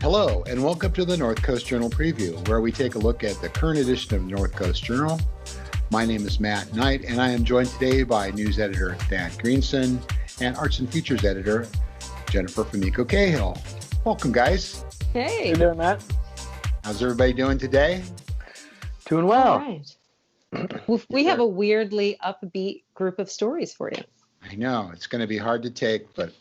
Hello, and welcome to the North Coast Journal Preview, where we take a look at the current edition of the North Coast Journal. My name is Matt Knight, and I am joined today by news editor Thad Greenson and arts and features editor Jennifer Fumiko Cahill. Welcome, guys. Hey. How you doing, Matt? How's everybody doing today? Doing well. All right. We have a weirdly upbeat group of stories for you. I know, it's going to be hard to take, but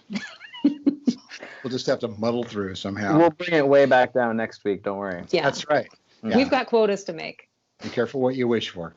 we'll just have to muddle through somehow. We'll bring it way back down next week, don't worry. Yeah. That's right. Yeah. We've got quotas to make. Be careful what you wish for.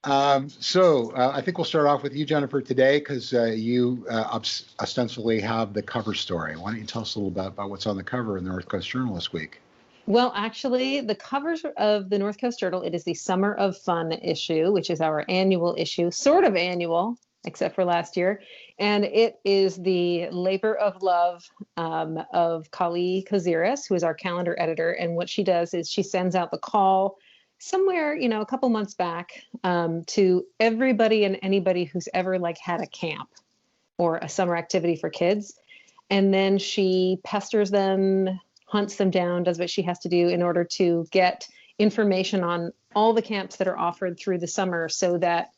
So I think we'll start off with you, Jennifer, today, because you ostensibly have the cover story. Why don't you tell us a little bit about what's on the cover in the North Coast Journal this week? Well, actually, the covers of the North Coast Journal, it is the Summer of Fun issue, which is our annual issue, sort of annual, except for last year. And it is the labor of love of Kali Kaziris, who is our calendar editor. And what she does is she sends out the call somewhere, a couple months back to everybody and anybody who's ever had a camp or a summer activity for kids. And then she pesters them, hunts them down, does what she has to do in order to get information on all the camps that are offered through the summer so that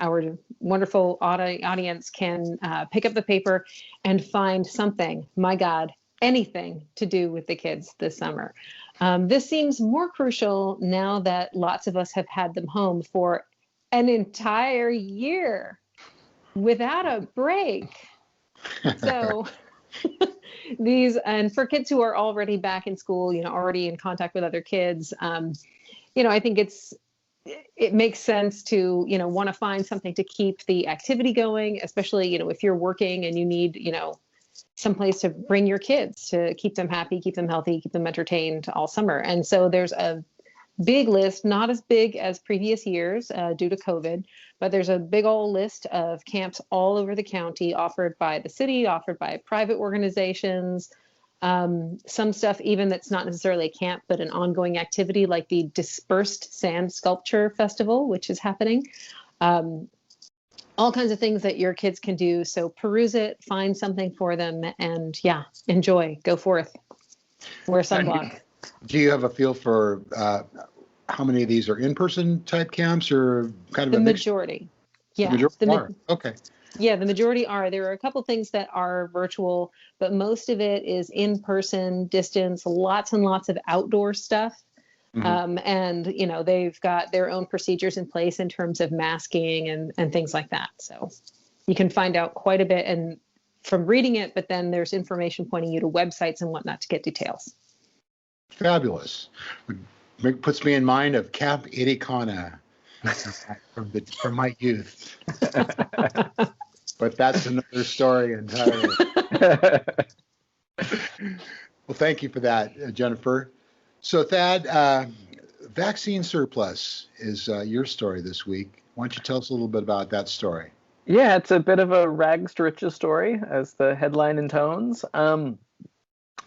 our wonderful audience can pick up the paper and find something, my God, anything to do with the kids this summer. This seems more crucial now that lots of us have had them home for an entire year without a break. So and for kids who are already back in school, already in contact with other kids, I think it makes sense to, want to find something to keep the activity going, especially, if you're working and you need, some place to bring your kids to keep them happy, keep them healthy, keep them entertained all summer. And so there's a big list, not as big as previous years due to COVID, but there's a big old list of camps all over the county offered by the city, offered by private organizations. Some stuff even that's not necessarily a camp, but an ongoing activity like the Dispersed Sand Sculpture Festival, which is happening. All kinds of things that your kids can do. So peruse it, find something for them, and enjoy, go forth, wear sunblock. Do you have a feel for how many of these are in-person type camps or kind of the a majority? Yeah. Okay. Yeah, the majority are. There are a couple things that are virtual, but most of it is in-person, distance, lots and lots of outdoor stuff. Mm-hmm. And, they've got their own procedures in place in terms of masking and things like that. So you can find out quite a bit and from reading it, but then there's information pointing you to websites and whatnot to get details. Fabulous. It puts me in mind of Camp Irikana from my youth. But that's another story entirely. Well, thank you for that, Jennifer. So, Thad, vaccine surplus is your story this week. Why don't you tell us a little bit about that story? Yeah, it's a bit of a rags to riches story, as the headline intones.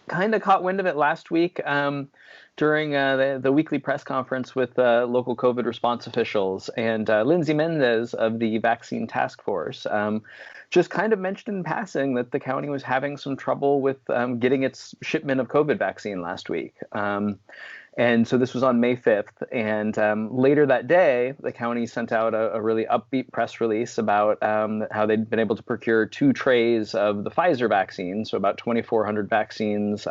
Kind of caught wind of it last week during the weekly press conference with local COVID response officials. And Lindsay Mendez of the Vaccine Task Force just kind of mentioned in passing that the county was having some trouble with getting its shipment of COVID vaccine last week. And so this was on May 5th. And later that day, the county sent out a really upbeat press release about how they'd been able to procure 2 trays of the Pfizer vaccine, so about 2,400 vaccines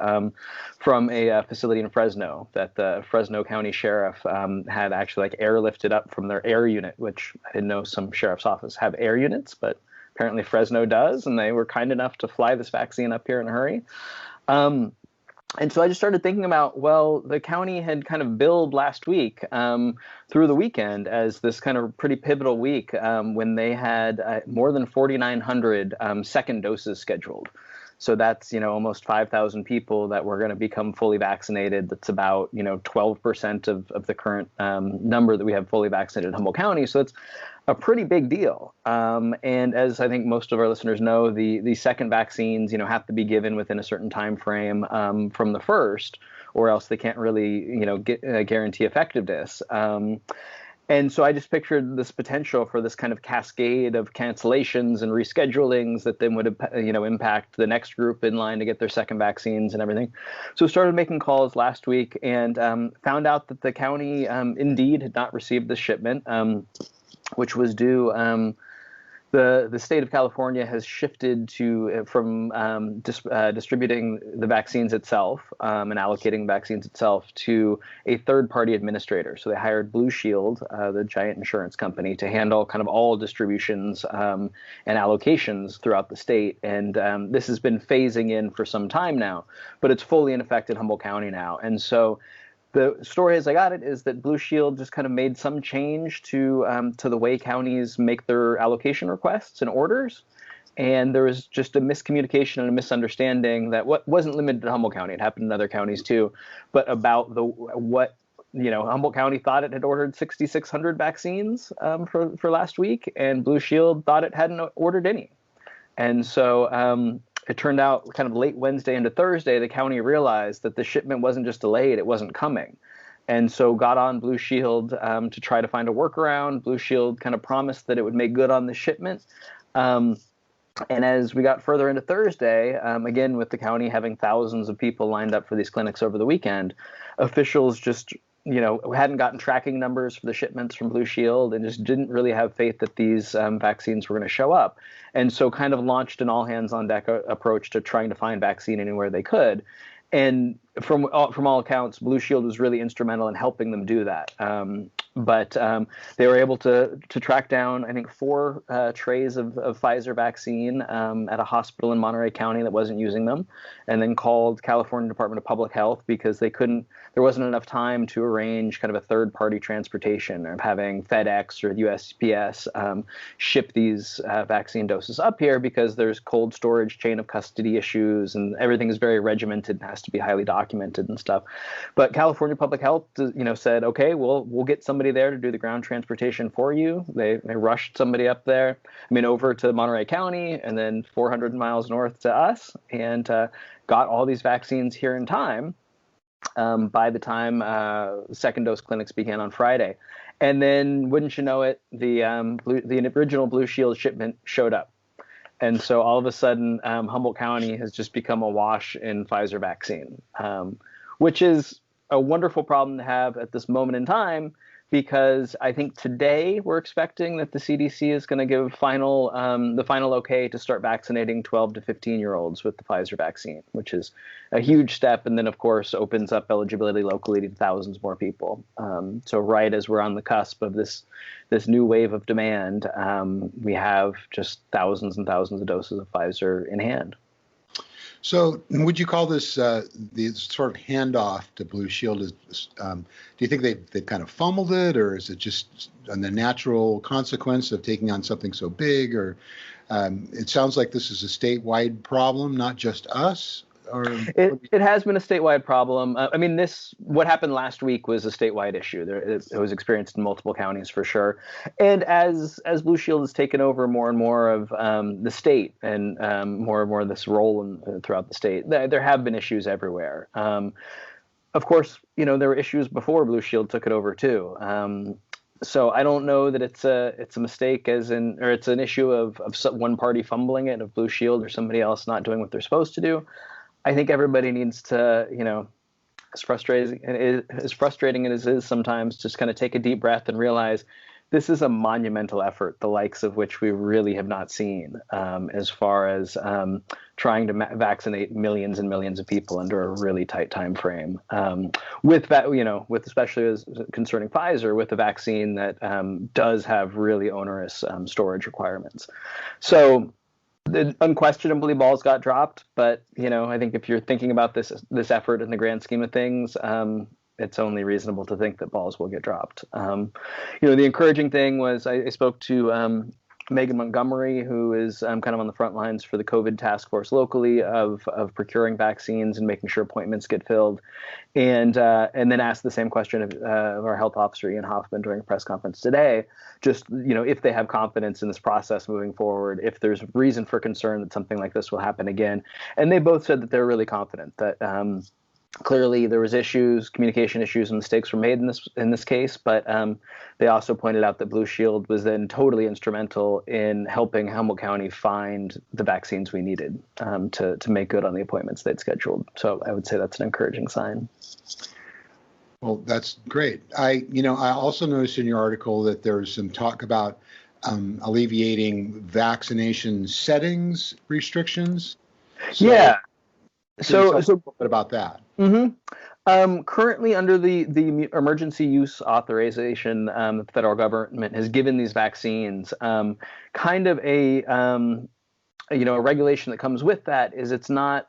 from a facility in Fresno that the Fresno County Sheriff had actually airlifted up from their air unit, which I didn't know some sheriff's office have air units, but apparently Fresno does. And they were kind enough to fly this vaccine up here in a hurry. And so I just started thinking about, well, the county had kind of billed last week through the weekend as this kind of pretty pivotal week when they had more than 4,900 second doses scheduled. So that's, almost 5,000 people that were going to become fully vaccinated. That's about, 12% of the current number that we have fully vaccinated in Humboldt County. So it's a pretty big deal. And as I think most of our listeners know, the second vaccines, have to be given within a certain time frame from the first, or else they can't really, guarantee effectiveness. And so I just pictured this potential for this kind of cascade of cancellations and reschedulings that then would, impact the next group in line to get their second vaccines and everything. So started making calls last week and found out that the county indeed had not received the shipment, which was due. The state of California has shifted from distributing the vaccines itself and allocating vaccines itself to a third-party administrator. So they hired Blue Shield, the giant insurance company, to handle kind of all distributions and allocations throughout the state. And this has been phasing in for some time now, but it's fully in effect in Humboldt County now. And so the story as I got it is that Blue Shield just kind of made some change to the way counties make their allocation requests and orders. And there was just a miscommunication and a misunderstanding that wasn't limited to Humboldt County. It happened in other counties too, but about Humboldt County thought it had ordered 6,600 vaccines for last week, and Blue Shield thought it hadn't ordered any. And so it turned out kind of late Wednesday into Thursday, the county realized that the shipment wasn't just delayed, it wasn't coming. And so got on Blue Shield to try to find a workaround. Blue Shield kind of promised that it would make good on the shipment. And as we got further into Thursday, again, with the county having thousands of people lined up for these clinics over the weekend, officials just hadn't gotten tracking numbers for the shipments from Blue Shield and just didn't really have faith that these vaccines were going to show up. And so kind of launched an all hands on deck approach to trying to find vaccine anywhere they could. And from all accounts, Blue Shield was really instrumental in helping them do that. But they were able to track down, I think, 4 trays of Pfizer vaccine at a hospital in Monterey County that wasn't using them, and then called California Department of Public Health because there wasn't enough time to arrange kind of a third-party transportation of having FedEx or USPS ship these vaccine doses up here because there's cold storage, chain of custody issues, and everything is very regimented and has to be highly documented and stuff. But California Public Health, said, okay, we'll get somebody there to do the ground transportation for you. They rushed somebody up there, over to Monterey County and then 400 miles north to us, and got all these vaccines here in time by the time second dose clinics began on Friday. And then, wouldn't you know it, the original Blue Shield shipment showed up. And so all of a sudden, Humboldt County has just become awash in Pfizer vaccine, which is a wonderful problem to have at this moment in time, because I think today we're expecting that the CDC is going to give the final okay to start vaccinating 12 to 15-year-olds with the Pfizer vaccine, which is a huge step. And then, of course, opens up eligibility locally to thousands more people. So right as we're on the cusp of this new wave of demand, we have just thousands and thousands of doses of Pfizer in hand. So would you call this the sort of handoff to Blue Shield? Do you think they've kind of fumbled it, or is it just the natural consequence of taking on something so big? Or it sounds like this is a statewide problem, not just us. Or it has been a statewide problem. What happened last week was a statewide issue. It was experienced in multiple counties for sure. And as Blue Shield has taken over more and more of the state and more and more of this role throughout the state, there have been issues everywhere. Of course, there were issues before Blue Shield took it over too. So I don't know that it's a mistake or it's an issue of one party fumbling it, of Blue Shield or somebody else not doing what they're supposed to do. I think everybody needs to, as frustrating as it is sometimes, just kind of take a deep breath and realize this is a monumental effort, the likes of which we really have not seen, as far as trying to vaccinate millions and millions of people under a really tight time frame. With especially as concerning Pfizer, with a vaccine that does have really onerous storage requirements. So unquestionably, balls got dropped, but I think if you're thinking about this effort in the grand scheme of things, it's only reasonable to think that balls will get dropped. The encouraging thing was I spoke to Megan Montgomery, who is kind of on the front lines for the COVID task force locally of procuring vaccines and making sure appointments get filled, and then asked the same question of our health officer Ian Hoffman during a press conference today. Just if they have confidence in this process moving forward, if there's reason for concern that something like this will happen again, and they both said that they're really confident that. Clearly, there was communication issues, and mistakes were made in this case. But they also pointed out that Blue Shield was then totally instrumental in helping Humboldt County find the vaccines we needed to make good on the appointments they'd scheduled. So I would say that's an encouraging sign. Well, that's great. I also noticed in your article that there's some talk about alleviating vaccination settings restrictions. Yeah. So a little bit about that. Mm-hmm. Currently, under the emergency use authorization that the federal government has given these vaccines, kind of a regulation that comes with that is they're not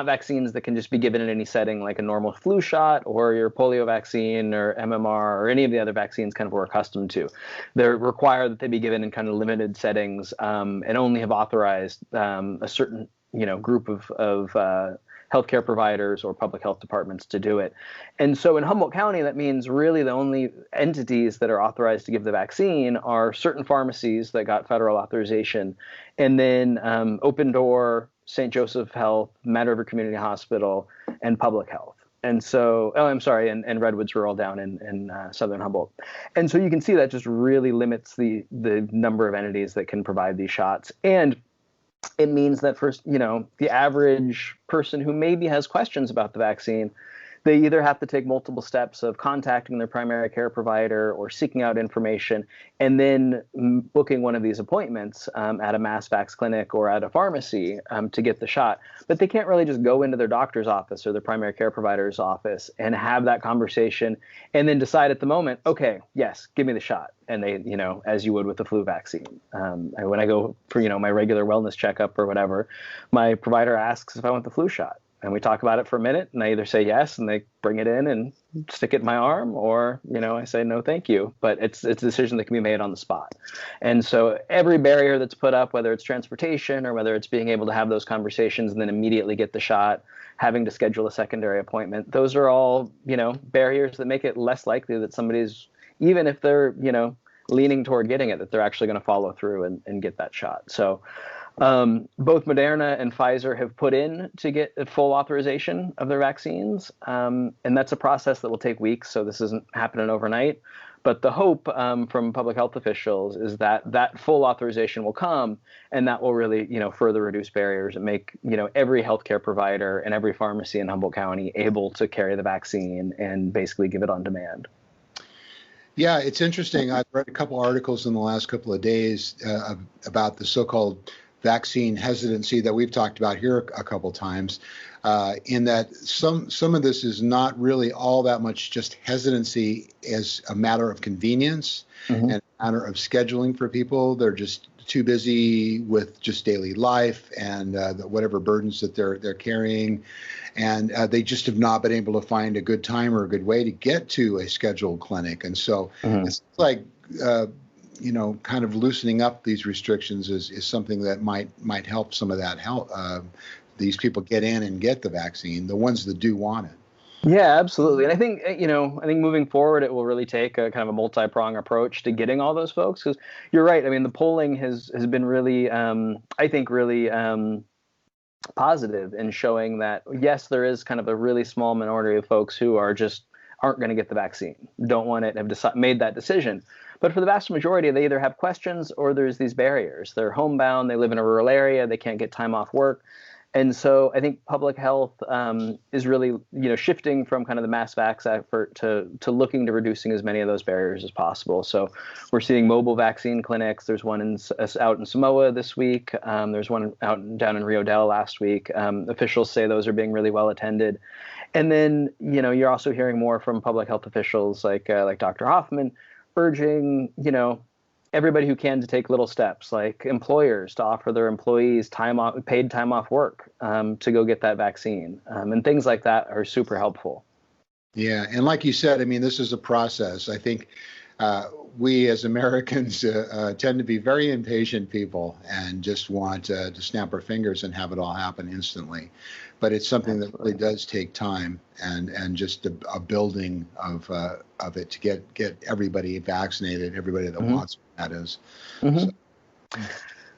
vaccines that can just be given in any setting like a normal flu shot or your polio vaccine or MMR or any of the other vaccines kind of we're accustomed to. They're required that they be given in kind of limited settings and only have authorized a certain group of healthcare providers or public health departments to do it. And so in Humboldt County, that means really the only entities that are authorized to give the vaccine are certain pharmacies that got federal authorization, and then Open Door, St. Joseph Health, Mad River Community Hospital, and Public Health. And so, and Redwoods Rural down in southern Humboldt. And so you can see that just really limits the number of entities that can provide these shots. And it means that for the average person who maybe has questions about the vaccine, they either have to take multiple steps of contacting their primary care provider or seeking out information and then booking one of these appointments at a mass vax clinic or at a pharmacy to get the shot. But they can't really just go into their doctor's office or their primary care provider's office and have that conversation and then decide at the moment, okay, yes, give me the shot. And they, as you would with the flu vaccine. When I go for, my regular wellness checkup or whatever, my provider asks if I want the flu shot. And we talk about it for a minute, and I either say yes, and they bring it in and stick it in my arm, or, I say no, thank you. But it's a decision that can be made on the spot. And so every barrier that's put up, whether it's transportation or whether it's being able to have those conversations and then immediately get the shot, having to schedule a secondary appointment, those are all, barriers that make it less likely that somebody's, even if they're, leaning toward getting it, that they're actually going to follow through and get that shot. So both Moderna and Pfizer have put in to get a full authorization of their vaccines. And that's a process that will take weeks. So this isn't happening overnight. But the hope from public health officials is that full authorization will come, and that will really, further reduce barriers and make, every healthcare provider and every pharmacy in Humboldt County able to carry the vaccine and basically give it on demand. Yeah, it's interesting. I've read a couple articles in the last couple of days about the so-called vaccine hesitancy that we've talked about here a couple times, in that some of this is not really all that much just hesitancy as a matter of convenience and a matter of scheduling for people. They're just too busy with just daily life and whatever burdens that they're carrying. And they just have not been able to find a good time or a good way to get to a scheduled clinic. And so it's like, kind of loosening up these restrictions is something that might help some of that help. These people get in and get the vaccine, the ones that do want it. Yeah, absolutely. And I think, I think moving forward, it will really take a kind of a multi-pronged approach to getting all those folks. Because you're right. I mean, the polling has been really, I think, really positive in showing that, yes, there is kind of a really small minority of folks who aren't going to get the vaccine, don't want it, have made that decision. But for the vast majority, they either have questions or there's these barriers. They're homebound, they live in a rural area, they can't get time off work. And so I think public health is really, shifting from kind of the mass vax effort to looking to reducing as many of those barriers as possible. So we're seeing mobile vaccine clinics. There's one out in Samoa this week. There's one down in Rio Dell last week. Officials say those are being really well attended. And then, you're also hearing more from public health officials like Dr. Hoffman urging, everybody who can to take little steps, like employers to offer their employees paid time off work to go get that vaccine. And things like that are super helpful. Yeah. And like you said, I mean, this is a process. I think we as Americans tend to be very impatient people and just want to snap our fingers and have it all happen instantly. But it's something that really does take time and just a building of it to get everybody vaccinated, everybody that wants it, that is. So.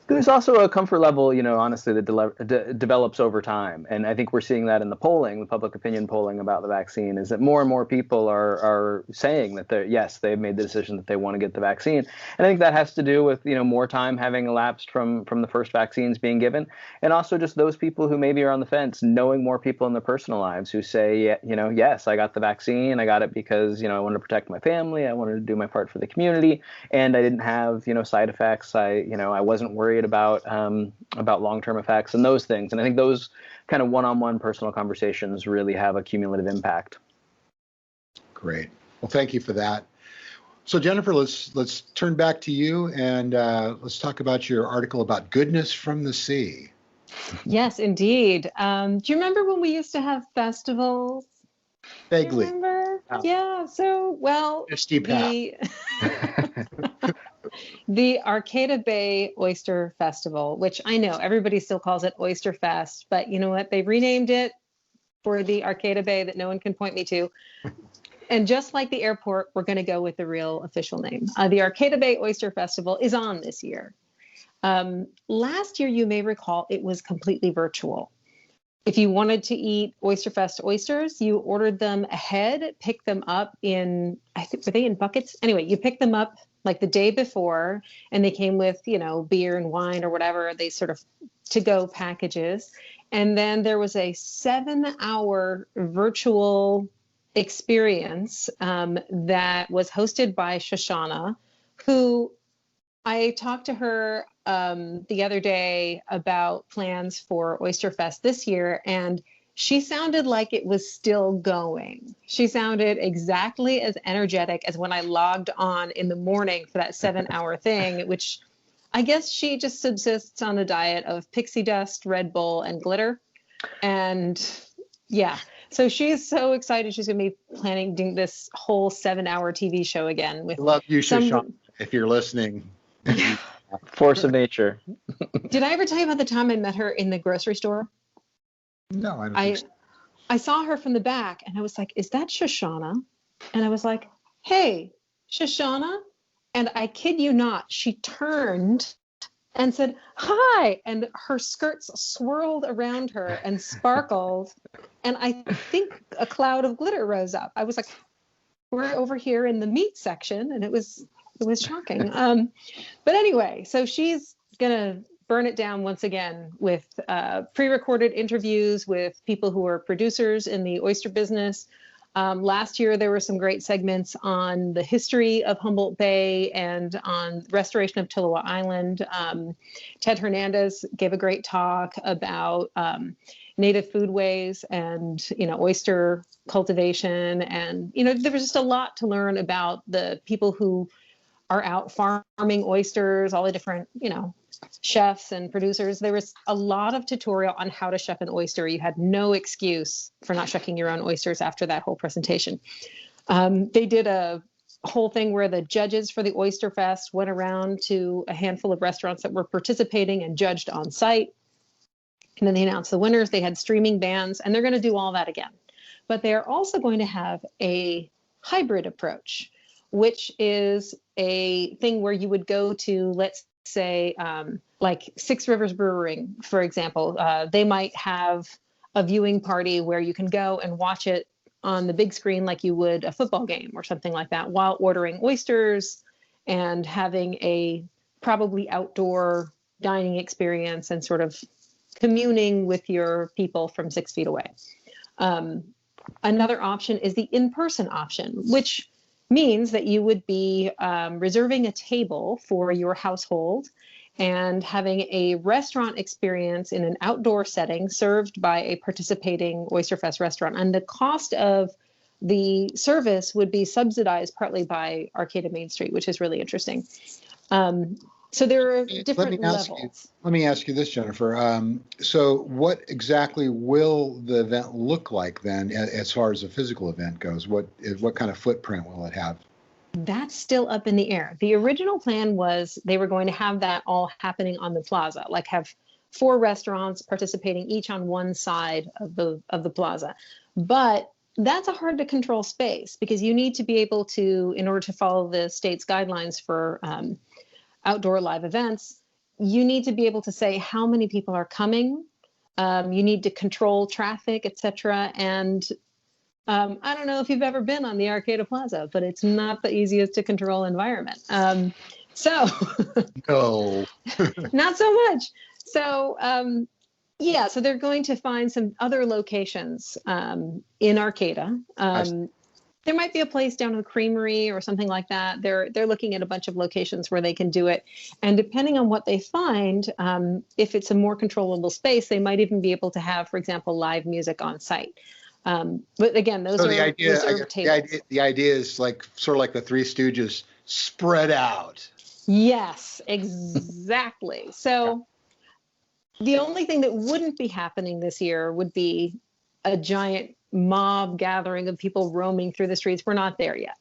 There's also a comfort level, honestly, that develops over time. And I think we're seeing that in the polling, the public opinion polling about the vaccine, is that more and more people are saying that they've made the decision that they want to get the vaccine. And I think that has to do with, more time having elapsed from the first vaccines being given. And also just those people who maybe are on the fence, knowing more people in their personal lives who say, yes, I got the vaccine. I got it because, I wanted to protect my family. I wanted to do my part for the community. And I didn't have, side effects. I wasn't worried about long-term effects and those things. And I think those kind of one-on-one personal conversations really have a cumulative impact. Great. Well, thank you for that. So Jennifer, let's turn back to you and let's talk about your article about goodness from the sea. Yes, indeed. Do you remember when we used to have festivals? Vaguely. Remember? Yeah. So, well, the Arcata Bay Oyster Festival, which I know everybody still calls it Oyster Fest, but you know what? They've renamed it for the Arcata Bay that no one can point me to. And just like the airport, we're going to go with the real official name. The Arcata Bay Oyster Festival is on this year. Last year, you may recall, it was completely virtual. If you wanted to eat Oyster Fest oysters, you ordered them ahead, picked them up in, I think, were they in buckets? Anyway, you picked them up like the day before, and they came with, beer and wine or whatever, they sort of to-go packages. And then there was a 7-hour virtual experience that was hosted by Shoshana, who I talked to her the other day about plans for Oyster Fest this year, and she sounded like it was still going. She sounded exactly as energetic as when I logged on in the morning for that 7-hour thing, which I guess she just subsists on a diet of pixie dust, Red Bull, and glitter. And yeah, so she's so excited. She's going to be planning doing this whole 7-hour TV show again. With love you, Shoshana, if you're listening. Force of nature. Did I ever tell you about the time I met her in the grocery store? No, I don't think so. I saw her from the back and I was like, is that Shoshana? And I was like, hey, Shoshana? And I kid you not, she turned and said, hi. And her skirts swirled around her and sparkled. And I think a cloud of glitter rose up. I was like, we're over here in the meat section. And it was shocking. But anyway, so she's going to burn it down once again with pre-recorded interviews with people who are producers in the oyster business. Last year, there were some great segments on the history of Humboldt Bay and on restoration of Tolowa Island. Ted Hernandez gave a great talk about native foodways and, oyster cultivation. And, there was just a lot to learn about the people who are out farming oysters, all the different, chefs and producers. There was a lot of tutorial on how to chef an oyster. You had no excuse for not checking your own oysters after that whole presentation. They did a whole thing where the judges for the Oyster Fest went around to a handful of restaurants that were participating and judged on site. And then they announced the winners. They had streaming bands, and they're going to do all that again. But they're also going to have a hybrid approach, which is a thing where you would go to, let's say, like Six Rivers Brewing, for example. They might have a viewing party where you can go and watch it on the big screen like you would a football game or something like that, while ordering oysters and having a probably outdoor dining experience and sort of communing with your people from 6 feet away. Another option is the in-person option, which means that you would be reserving a table for your household and having a restaurant experience in an outdoor setting served by a participating Oyster Fest restaurant. And the cost of the service would be subsidized partly by Arcata Main Street, which is really interesting. So there are different levels. Let me ask you this, Jennifer. So what exactly will the event look like then, as far as the physical event goes? What kind of footprint will it have? That's still up in the air. The original plan was they were going to have that all happening on the plaza, like have 4 restaurants participating each on one side of the plaza. But that's a hard to control space because you need to be able to, in order to follow the state's guidelines for outdoor live events, you need to be able to say how many people are coming. You need to control traffic, etc. And I don't know if you've ever been on the Arcata Plaza, but it's not the easiest to control environment. So No. not so much. So yeah, so they're going to find some other locations in Arcata. There might be a place down in the Creamery or something like that. They're looking at a bunch of locations where they can do it. And depending on what they find, if it's a more controllable space, they might even be able to have, for example, live music on site. But again, those are reserved tables. The idea is like sort of like the Three Stooges spread out. Yes, exactly. So the only thing that wouldn't be happening this year would be a giant mob gathering of people roaming through the streets. We're not there yet.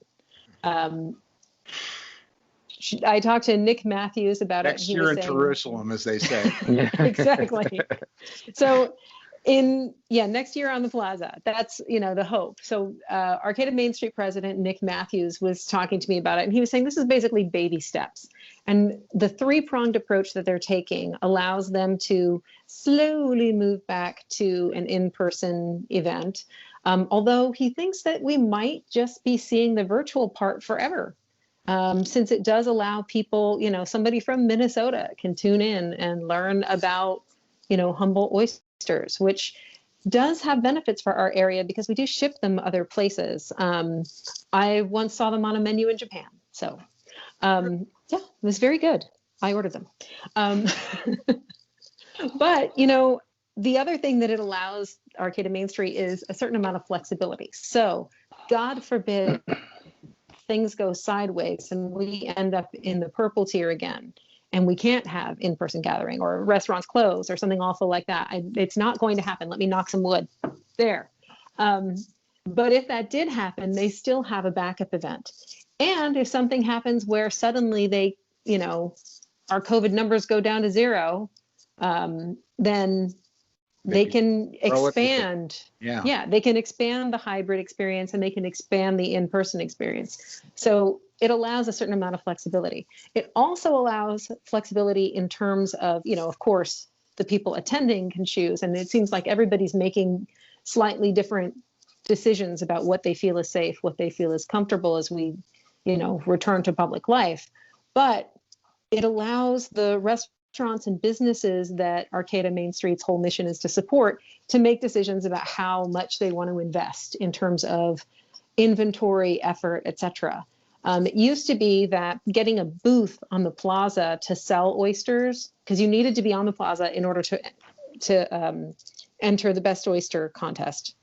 I talked to Nick Matthews about it. Next year in Jerusalem, as they say. Exactly. So next year on the plaza, that's, the hope. So Arcata Main Street president Nick Matthews was talking to me about it, and he was saying this is basically baby steps. And the 3-pronged approach that they're taking allows them to slowly move back to an in-person event. Although he thinks that we might just be seeing the virtual part forever. Since it does allow people, somebody from Minnesota can tune in and learn about, humble oysters, which does have benefits for our area because we do ship them other places. I once saw them on a menu in Japan. So yeah, it was very good. I ordered them. But, the other thing that it allows Arcata Main Street is a certain amount of flexibility. So God forbid things go sideways and we end up in the purple tier again and we can't have in-person gathering or restaurants close or something awful like that. It's not going to happen. Let me knock some wood there. But if that did happen, they still have a backup event. And if something happens where suddenly they, our COVID numbers go down to 0, then they can expand. Yeah, they can expand the hybrid experience and they can expand the in-person experience. So it allows a certain amount of flexibility. It also allows flexibility in terms of, of course, the people attending can choose. And it seems like everybody's making slightly different decisions about what they feel is safe, what they feel is comfortable as we, return to public life. But it allows the restaurants and businesses that Arcata Main Street's whole mission is to support to make decisions about how much they want to invest in terms of inventory, effort, etc. It used to be that getting a booth on the plaza to sell oysters, because you needed to be on the plaza in order to enter the best oyster contest,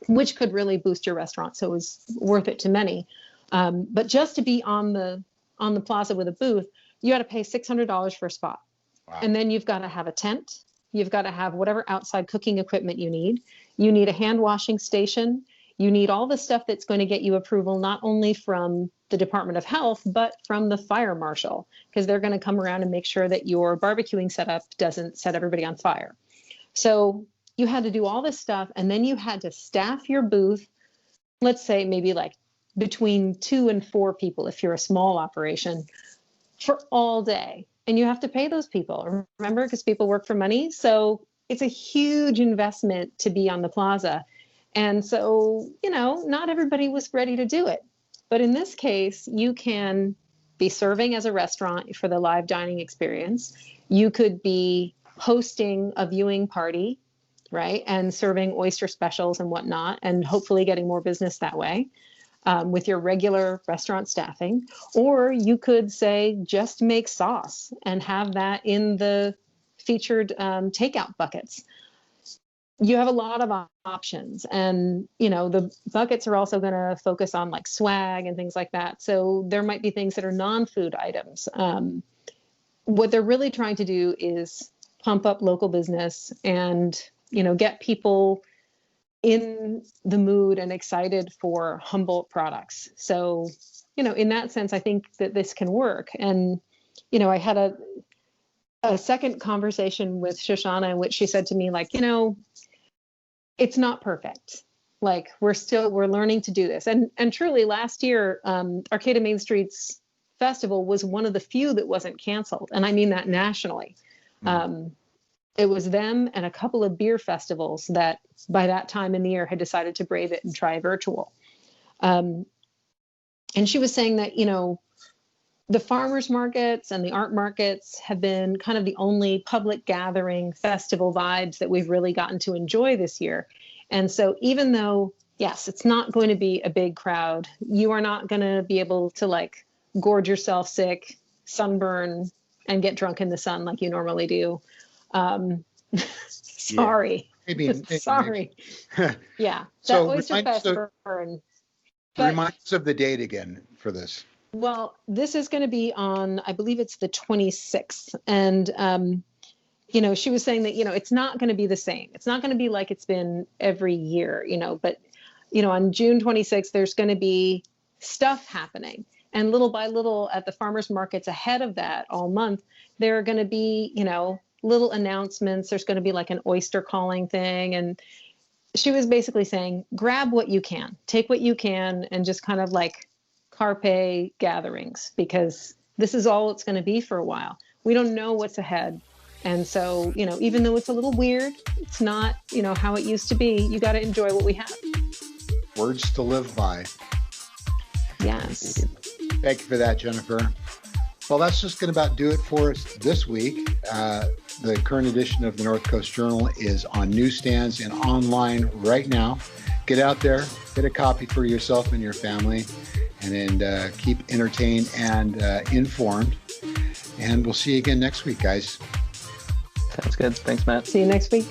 which could really boost your restaurant. So it was worth it to many. But just to be on the plaza with a booth, you got to pay $600 for a spot. Wow. And then you've got to have a tent. You've got to have whatever outside cooking equipment you need. You need a hand washing station. You need all the stuff that's going to get you approval, not only from the Department of Health, but from the fire marshal, because they're going to come around and make sure that your barbecuing setup doesn't set everybody on fire. So you had to do all this stuff, and then you had to staff your booth, let's say maybe like between 2 and 4 people if you're a small operation, for all day. And you have to pay those people, remember, because people work for money. So it's a huge investment to be on the plaza. And so, not everybody was ready to do it. But in this case, you can be serving as a restaurant for the live dining experience. You could be hosting a viewing party, right? And serving oyster specials and whatnot, and hopefully getting more business that way. With your regular restaurant staffing, or you could say just make sauce and have that in the featured takeout buckets. You have a lot of options, and the buckets are also going to focus on like swag and things like that. So there might be things that are non-food items. What they're really trying to do is pump up local business and get people in the mood and excited for Humboldt products. So, in that sense, I think that this can work. And, I had a second conversation with Shoshana in which she said to me, like, it's not perfect. Like, we're learning to do this. And truly last year, Arcata Main Street's festival was one of the few that wasn't canceled. And I mean that nationally. It was them and a couple of beer festivals that by that time in the year had decided to brave it and try virtual. And she was saying that, the farmers markets and the art markets have been kind of the only public gathering festival vibes that we've really gotten to enjoy this year. And so even though, yes, it's not going to be a big crowd, you are not going to be able to like gorge yourself sick, sunburn, and get drunk in the sun like you normally do. Sorry. Yeah. Maybe. Sorry. Yeah. So that Oyster Fest burn. Remind us of the date again for this. Well, this is going to be on, I believe it's the 26th. And, she was saying that, it's not going to be the same. It's not going to be like it's been every year, but, on June 26th, there's going to be stuff happening. And little by little at the farmers markets ahead of that all month, there are going to be, little announcements. There's going to be like an oyster calling thing. And she was basically saying, grab what you can, take what you can, and just kind of like carpe gatherings, because this is all it's going to be for a while. We don't know what's ahead. And so, even though it's a little weird, it's not, how it used to be. You got to enjoy what we have. Words to live by. Yes. Thank you for that, Jennifer. Well, that's just going to about do it for us this week. The current edition of the North Coast Journal is on newsstands and online right now. Get out there, get a copy for yourself and your family, and then keep entertained and informed. And we'll see you again next week, guys. Sounds good. Thanks, Matt. See you next week.